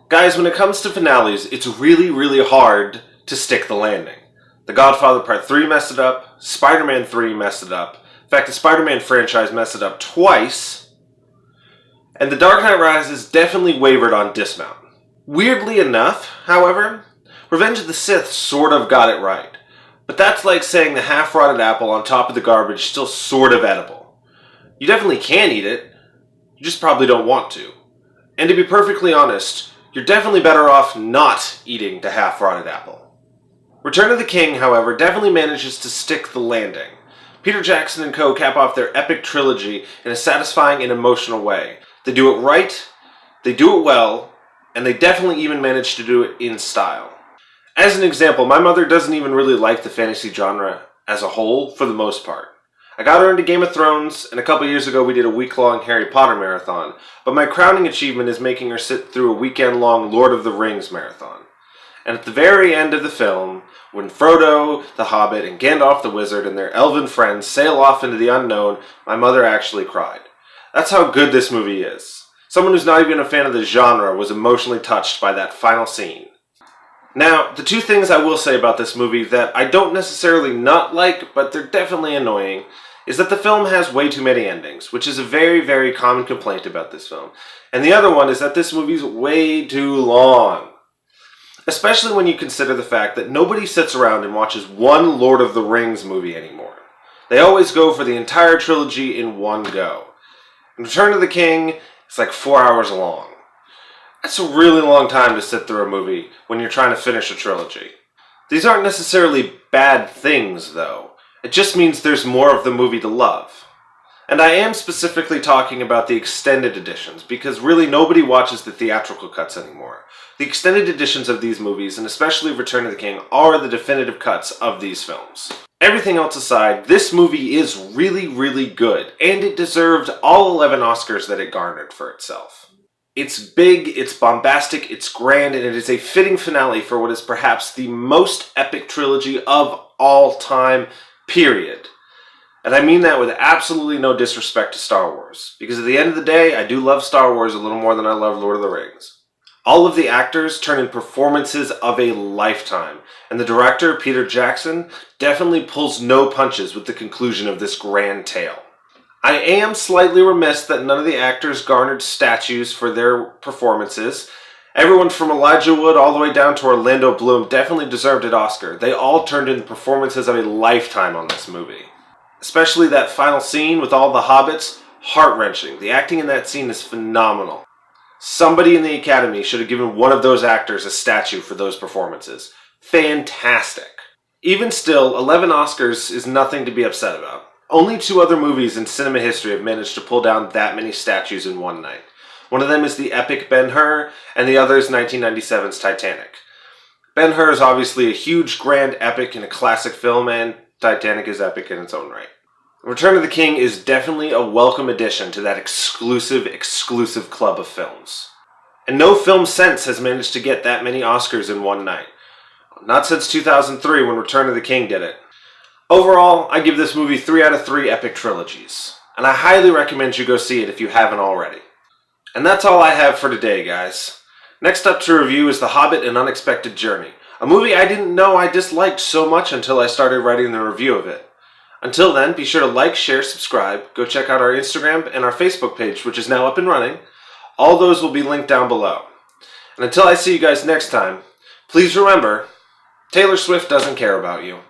Guys, when it comes to finales, it's really hard to stick the landing. The Godfather Part 3 messed it up, Spider-Man 3 messed it up, in fact the Spider-Man franchise messed it up twice, and The Dark Knight Rises definitely wavered on dismount. Weirdly enough, however, Revenge of the Sith sort of got it right. But that's like saying the half-rotted apple on top of the garbage still sort of edible. You definitely can eat it, you just probably don't want to. And to be perfectly honest, you're definitely better off not eating the half-rotted apple. Return of the King, however, definitely manages to stick the landing. Peter Jackson and co. cap off their epic trilogy in a satisfying and emotional way. They do it right, they do it well, and they definitely even manage to do it in style. As an example, my mother doesn't even really like the fantasy genre as a whole, for the most part. I got her into Game of Thrones, and a couple years ago we did a week-long Harry Potter marathon, but my crowning achievement is making her sit through a weekend-long Lord of the Rings marathon. And at the very end of the film, when Frodo, the Hobbit, and Gandalf the Wizard and their elven friends sail off into the unknown, my mother actually cried. That's how good this movie is. Someone who's not even a fan of the genre was emotionally touched by that final scene. Now, the two things I will say about this movie that I don't necessarily not like, but they're definitely annoying, is that the film has way too many endings, which is a very common complaint about this film. And the other one is that this movie's way too long. Especially when you consider the fact that nobody sits around and watches one Lord of the Rings movie anymore. They always go for the entire trilogy in one go. In Return of the King, it's like 4 hours long. That's a really long time to sit through a movie when you're trying to finish a trilogy. These aren't necessarily bad things, though. It just means there's more of the movie to love. And I am specifically talking about the extended editions, because really nobody watches the theatrical cuts anymore. The extended editions of these movies, and especially Return of the King, are the definitive cuts of these films. Everything else aside, this movie is really good, and it deserved all 11 Oscars that it garnered for itself. It's big, it's bombastic, it's grand, and it is a fitting finale for what is perhaps the most epic trilogy of all time, period. And I mean that with absolutely no disrespect to Star Wars, because at the end of the day, I do love Star Wars a little more than I love Lord of the Rings. All of the actors turn in performances of a lifetime, and the director, Peter Jackson, definitely pulls no punches with the conclusion of this grand tale. I am slightly remiss that none of the actors garnered statues for their performances. Everyone from Elijah Wood all the way down to Orlando Bloom definitely deserved an Oscar. They all turned in performances of a lifetime on this movie. Especially that final scene with all the hobbits, heart-wrenching. The acting in that scene is phenomenal. Somebody in the Academy should have given one of those actors a statue for those performances. Fantastic. Even still, 11 Oscars is nothing to be upset about. Only 2 other movies in cinema history have managed to pull down that many statues in one night. One of them is the epic Ben-Hur, and the other is 1997's Titanic. Ben-Hur is obviously a huge, grand epic and a classic film, and Titanic is epic in its own right. Return of the King is definitely a welcome addition to that exclusive club of films. And no film since has managed to get that many Oscars in one night. Not since 2003 when Return of the King did it. Overall, I give this movie 3 out of 3 epic trilogies, and I highly recommend you go see it if you haven't already. And that's all I have for today, guys. Next up to review is The Hobbit: An Unexpected Journey, a movie I didn't know I disliked so much until I started writing the review of it. Until then, be sure to like, share, subscribe, go check out our Instagram and our Facebook page, which is now up and running. All those will be linked down below. And until I see you guys next time, please remember, Taylor Swift doesn't care about you.